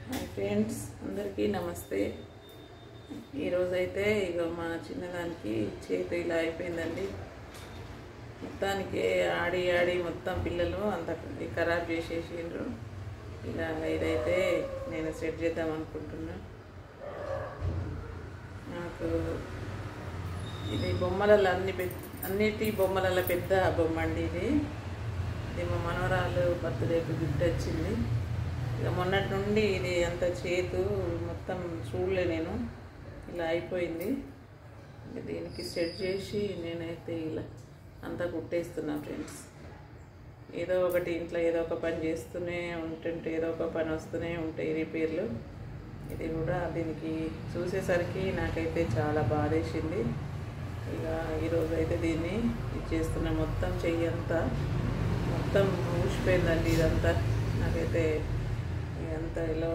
Hi friends, అందరికీ నమస్తే. ఈరోజైతే ఇక మా చిన్నదానికి చేతి ఇలా అయిపోయిందండి. మొత్తానికి ఆడి ఆడి మొత్తం పిల్లలు అంత ఖరాబ్ చేసేసిండ్రు. ఇలా ఇదైతే నేను సెట్ చేద్దాం అనుకుంటున్నా. నాకు ఇది బొమ్మలలో అన్నిటి బొమ్మలలో పెద్ద బొమ్మ అండి. ఇది మా మనవరాలు బర్త్డేకి గిఫ్ట్ వచ్చింది. ఇక మొన్నటి నుండి ఇది అంత చేతు మొత్తం చూడలే నేను, ఇలా అయిపోయింది. దీనికి సెట్ చేసి నేనైతే ఇలా అంతా కుట్టేస్తున్నా ఫ్రెండ్స్. ఏదో ఒకటి ఇంట్లో ఏదో ఒక పని చేస్తూనే ఉంటుంటే ఏదో ఒక పని వస్తూనే ఉంటాయి రిపేర్లు. ఇది కూడా దీనికి చూసేసరికి నాకైతే చాలా బాధేసింది. ఇక ఈరోజు అయితే దీన్ని ఇచ్చేస్తున్నా. మొత్తం చెయ్యి అంతా మొత్తం ఊసిపోయిందండి. ఇదంతా నాకైతే ఇదంతా ఇలా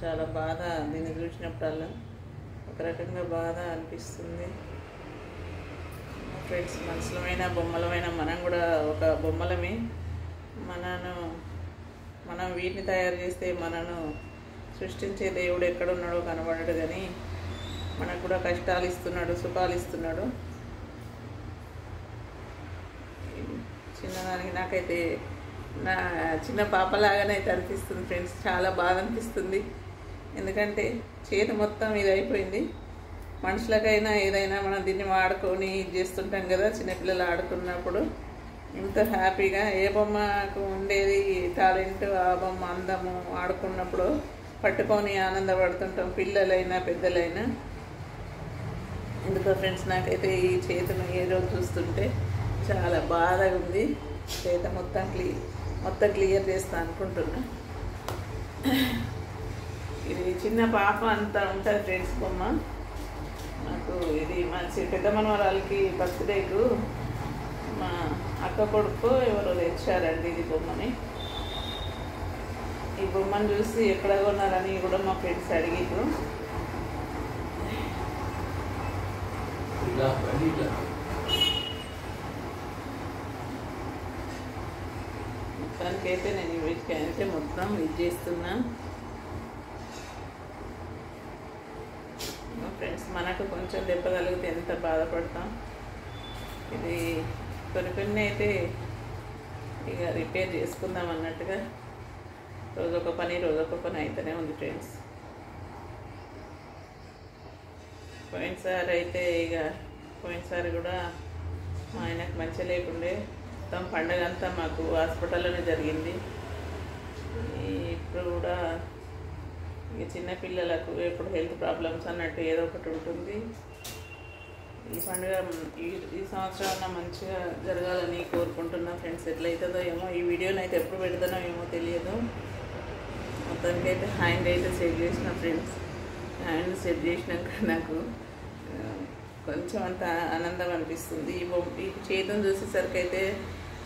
చాలా బాధ. దీన్ని చూసినప్పుడల్లా ఒక రకంగా బాధ అనిపిస్తుంది. ఫ్రెండ్స్, మనుషులమైన బొమ్మలమైన మనం కూడా ఒక బొమ్మలమే. మనం వీటిని తయారు చేస్తే మనను సృష్టించే దేవుడు ఎక్కడున్నాడో కనబడడు, కానీ మనకు కూడా కష్టాలు ఇస్తున్నాడు, సుఖాలు ఇస్తున్నాడు. చిన్నదానికి నాకైతే నా చిన్న పాపలాగానే అయితే అనిపిస్తుంది ఫ్రెండ్స్. చాలా బాధ అనిపిస్తుంది. ఎందుకంటే చేతి మొత్తం ఇది అయిపోయింది. మనుషులకైనా ఏదైనా మనం దీన్ని వాడుకొని ఇది చేస్తుంటాం కదా, చిన్నపిల్లలు ఆడుకున్నప్పుడు ఇంత హ్యాపీగా. ఏ బొమ్మకు ఉండేది టాలెంట్, ఆ బొమ్మ అందము ఆడుకున్నప్పుడు పట్టుకొని ఆనందపడుతుంటాం, పిల్లలైనా పెద్దలైనా. ఎందుకో ఫ్రెండ్స్, నాకైతే ఈ చేతిని ఏ రోజు చూస్తుంటే చాలా బాధగా ఉంది. చేత మొత్తం క్లియర్ చేస్తా అనుకుంటున్నా. ఇది చిన్న పాప అంతా ఉంటుంది ఫ్రెండ్స్ బొమ్మ. నాకు ఇది మా పెద్ద మనవరాలకి బర్త్డేకు మా అక్క కొడుకు ఎవరో తెచ్చారండి ఇది బొమ్మని. ఈ బొమ్మను చూసి ఎక్కడ కొన్నారని కూడా మా ఫ్రెండ్స్ అడిగిరు. మొత్తానికైతే నేను వీటికైతే మొత్తం ఇది చేస్తున్నా ఫ్రెండ్స్. మనకు కొంచెం దెబ్బ కలిగితే ఎంత బాధపడతాం. ఇది కొన్ని అయితే ఇక రిపేర్ చేసుకుందాం అన్నట్టుగా రోజొక పని అయితేనే ఉంది ఫ్రెండ్స్. పోయినసారి కూడా మా ఆయనకు మంచిగా లేకుండే. మొత్తం పండగ అంతా మాకు హాస్పిటల్లోనే జరిగింది. ఇప్పుడు కూడా ఇక చిన్నపిల్లలకు ఎప్పుడు హెల్త్ ప్రాబ్లమ్స్ అన్నట్టు ఏదో ఒకటి ఉంటుంది. ఈ పండుగ ఈ సంవత్సరం మంచిగా జరగాలని కోరుకుంటున్నా ఫ్రెండ్స్. ఎట్లయితుందో ఏమో, ఈ వీడియోని అయితే ఎప్పుడు పెడతానో ఏమో తెలియదు. మొత్తానికి అయితే హ్యాండ్ అయితే సెట్ చేసిన ఫ్రెండ్స్. హ్యాండ్ సెట్ చేసినాక నాకు కొంచెం అంత ఆనందం అనిపిస్తుంది. ఈ చేతిని చూసేసరికి అయితే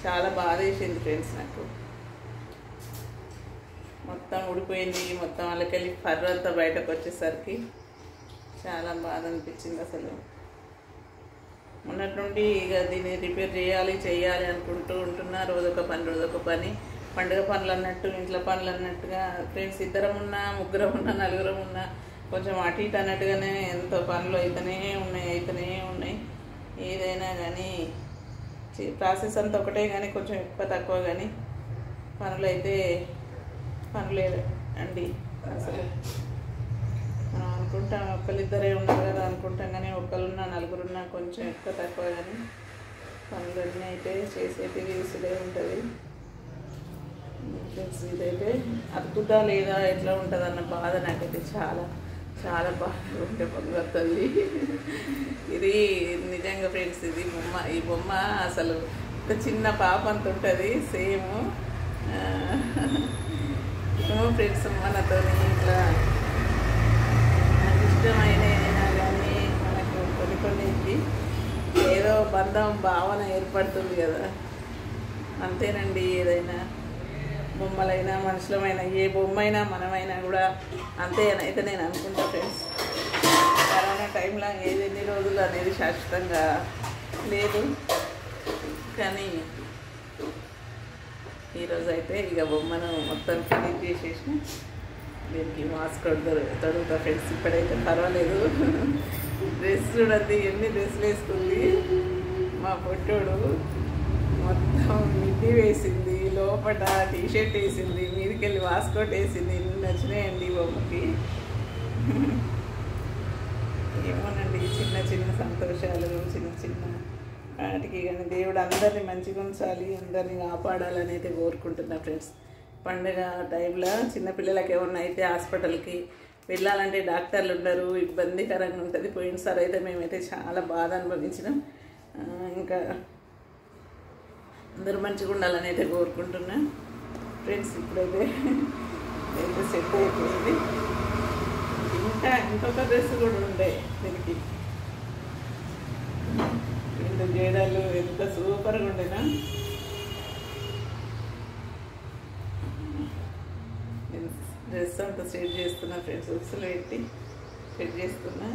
చాలా బాధ వేసింది ఫ్రెండ్స్. నాకు మొత్తం ఊడిపోయింది. మొత్తం వాళ్ళకెళ్ళి ఫర్ అంతా బయటకు వచ్చేసరికి చాలా బాధ అనిపించింది అసలు. మొన్నటి నుండి ఇక దీన్ని రిపేర్ చేయాలి అనుకుంటూ ఉంటున్నా. రోజొక పని, పండుగ పనులు అన్నట్టు, ఇంట్లో పనులు అన్నట్టుగా ఫ్రెండ్స్. ఇద్దరం ఉన్నా, ముగ్గురం ఉన్నా, నలుగురం ఉన్నా కొంచెం అటు ఇటు అన్నట్టుగానే ఎంతో పనులు అయితేనే ఉన్నాయి. ఏదైనా కానీ ప్రాసెస్ అంతా ఒకటే, కానీ కొంచెం ఎక్కువ తక్కువ, కానీ పనులే అండి. అసలు మనం అనుకుంటాం ఒకళ్ళిద్దరే ఉన్నారు కదా అనుకుంటాం, కానీ ఒకళ్ళున్నా నలుగురున్నా కొంచెం ఎక్కువ తక్కువ, కానీ పనులన్నీ అయితే చేసేది వీసుడే ఉంటుంది. ఇదైతే అతుకుతా లేదా ఎట్లా ఉంటుంది అన్న బాధ నాకైతే చాలా బాగా ఉంటే పగులుతుంది. ఇది నిజంగా ఫ్రెండ్స్, ఈ బొమ్మ అసలు ఒక చిన్న పాప అంత ఉంటుంది. సేమ్ ఫ్రెండ్స్, మనతో ఇట్లా నాకు ఇష్టమైనైనా కానీ మనకు కొన్నింటికి ఏదో బంధం, భావన ఏర్పడుతుంది కదా. అంతేనండి, ఏదైనా బొమ్మలైనా మనుషులమైనా ఏ బొమ్మైనా మనమైనా కూడా అంతే అయితే నేను అనుకుంటా ఫ్రెండ్స్. కరోనా టైంలో ఎన్ని రోజులు అనేది శాశ్వతంగా లేదు, కానీ ఈరోజు అయితే ఇక బొమ్మను మొత్తం ఫినిష్ చేసేసిన. దీనికి మాస్క్ తొడుగుతా ఫ్రెండ్స్. ఇప్పుడైతే పర్వాలేదు. డ్రెస్ చూడండి, ఎన్ని డ్రెస్సులు వేసుకుంది మా పొట్టోడు. మొత్తం మిడ్డీ వేసింది, లోపల టీషర్ట్ వేసింది, మీదకెళ్ళి వాస్కోట్ వేసింది. ఎన్ని నచ్చినాయండి బొమ్మకి. ఏమోనండి, చిన్న చిన్న సంతోషాలు, చిన్న చిన్న వాటికి కానీ దేవుడు అందరినీ మంచిగా ఉంచాలి, అందరినీ కాపాడాలని అయితే కోరుకుంటున్నా ఫ్రెండ్స్. పండుగ టైంలో చిన్నపిల్లలకి ఏమన్నా అయితే హాస్పిటల్కి వెళ్ళాలంటే డాక్టర్లు ఉండరు, ఇబ్బందికరంగా ఉంటుంది. పోయినసారి అయితే మేమైతే చాలా బాధ అనుభవించినాం. ఇంకా అందరూ మంచిగా ఉండాలని అయితే కోరుకుంటున్నా ఫ్రెండ్స్. ఇప్పుడైతే సెట్ అయిపోయింది. ఇంకా ఇంకొక డ్రెస్ కూడా ఉండే దీనికి. ఇంత జేడాలు ఎంత సూపర్గా ఉండేనా. డ్రెస్ అంతా సెట్ చేస్తున్నా ఫ్రెండ్స్. ఉక్సులు పెట్టి సెట్ చేస్తున్నా.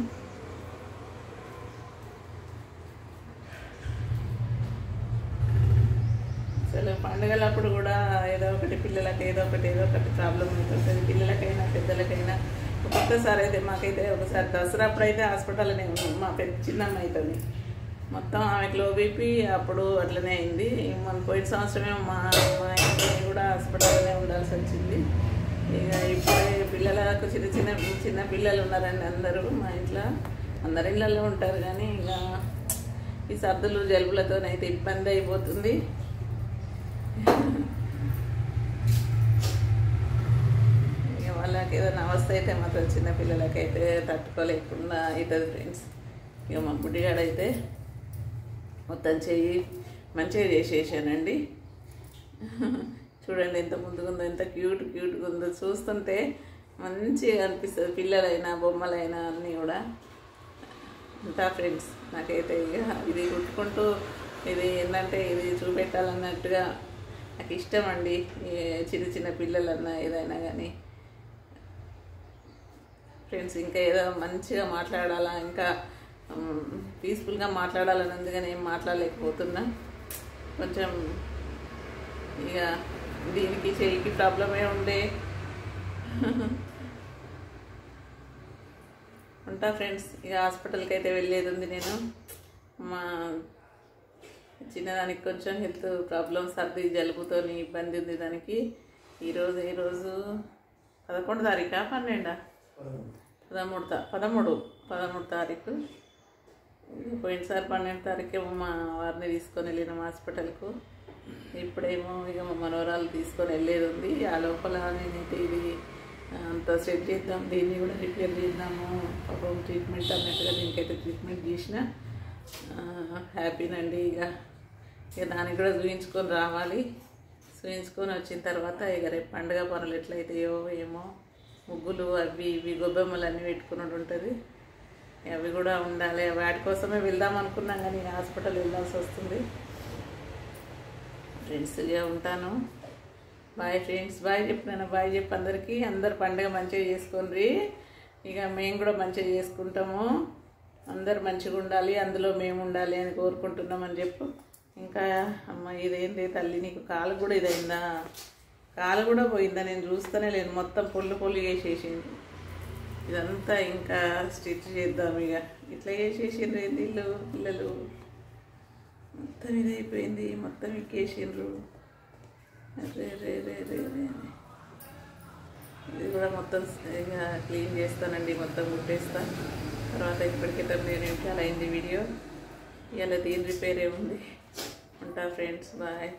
అసలు పండుగలప్పుడు కూడా ఏదో ఒకటి పిల్లలకి ఏదో ఒకటి ప్రాబ్లం ఉంటుంది. పిల్లలకైనా పెద్దలకైనా. ఒక్కొక్కసారి అయితే మాకైతే ఒకసారి దసరా అప్పుడైతే హాస్పిటల్లోనే ఉన్నాం. మా చిన్నమ్మ అవుతుంది మొత్తం ఆమెకు లో బీపీ అప్పుడు అట్లనే అయింది. మన పోయిన సంవత్సరమే మా ఇంట్లో కూడా హాస్పిటల్లోనే ఉండాల్సి వచ్చింది. ఇక ఇప్పుడే పిల్లలకు చిన్న పిల్లలు ఉన్నారండి అందరూ. మా ఇంట్లో అందరి ఇళ్ళల్లో ఉంటారు కానీ ఇక ఈ సర్దులు జలుబులతోనైతే ఇబ్బంది అయిపోతుంది. ఇక వాళ్ళకి ఏదైనా అవస్థ అయితే మాత్రం చిన్నపిల్లలకైతే తట్టుకోలేకుండా అవుతుంది ఫ్రెండ్స్. ఇక మా బుడ్డిగాడైతే మొత్తం చెయ్యి మంచిగా చేసేసానండి. చూడండి ఎంత ముందుగా ఉందో, ఎంత క్యూట్గా ఉందో. చూస్తుంటే మంచిగా అనిపిస్తుంది. పిల్లలైనా బొమ్మలైనా అన్నీ కూడా అంతా ఫ్రెండ్స్. నాకైతే ఇక ఇది కుట్టుకుంటూ ఇది ఏంటంటే ఇది చూపెట్టాలన్నట్టుగా నాకు ఇష్టం అండి. చిన్న పిల్లలన్నా ఏదైనా కానీ ఫ్రెండ్స్. ఇంకా ఏదో మంచిగా మాట్లాడాలా, ఇంకా పీస్ఫుల్గా మాట్లాడాలని ఉంది కానీ ఏం మాట్లాడలేకపోతున్నా. కొంచెం ఇక దీనికి చెయ్యికి ప్రాబ్లమే ఉండే ఉంటా ఫ్రెండ్స్. ఇక హాస్పిటల్కి అయితే వెళ్ళేది ఉంది. నేను మా చిన్నదానికి కొంచెం హెల్త్ ప్రాబ్లం, సర్ది జలుబుతో ఇబ్బంది ఉంది దానికి. ఈరోజు 11 తారీఖా 12 13 తారీఖు. పోయినసారి 12 తారీఖు మా వారిని తీసుకొని వెళ్ళినాం హాస్పిటల్కు. ఇప్పుడేమో ఇక మా మనవరాలు తీసుకొని వెళ్ళేది ఉంది. ఆ లోపల నేనైతే ఇది అంతా సెట్ చేద్దాం, దీన్ని కూడా రిపేర్ చేద్దాము, పాపం ట్రీట్మెంట్ అన్నట్టుగా దీనికైతే ట్రీట్మెంట్ చేసిన హ్యాపీనండి. ఇక దానికి కూడా చూయించుకొని రావాలి. చూయించుకొని వచ్చిన తర్వాత ఇక రేపు పండుగ పనులు ఎట్లయితాయో ఏమో, ముగ్గులు అవి ఇవి గొబ్బెమ్మలు అన్నీ పెట్టుకుని ఉంటుంది. అవి కూడా ఉండాలి. వాటి కోసమే వెళ్దాం అనుకున్నాం కానీ హాస్పిటల్ వెళ్ళాల్సి వస్తుంది ఫ్రెండ్స్. ఇక ఉంటాను. Bye friends. బాయ్ చెప్పినాను. బాయ్ చెప్పి అందరికీ. అందరు పండుగ మంచిగా చేసుకోండి. ఇక మేము కూడా మంచిగా చేసుకుంటాము. అందరు మంచిగా ఉండాలి, అందులో మేము ఉండాలి అని కోరుకుంటున్నామని చెప్పు. ఇంకా అమ్మ ఇదేంటి తల్లి, నీకు కాలు కూడా ఇదైందా? కాలు కూడా పోయిందా? నేను చూస్తూనే లేను. మొత్తం పొల్లు వేసేసింది. ఇదంతా ఇంకా స్టిచ్ చేద్దాం. ఇక ఇట్లా వేసేసిండ్రు ఏంది పిల్లలు. మొత్తం ఇదైపోయింది, మొత్తం ఎక్కేసిండ్రు. రే ఇది కూడా మొత్తం ఇక క్లీన్ చేస్తానండి, మొత్తం కుట్టేస్తాను తర్వాత. ఇప్పటికే 9 నిమిషాలు అయింది వీడియో. ఇలా దీని రిపేర్ ఏముంది. ఉంటా ఫ్రెండ్స్. బాయ్.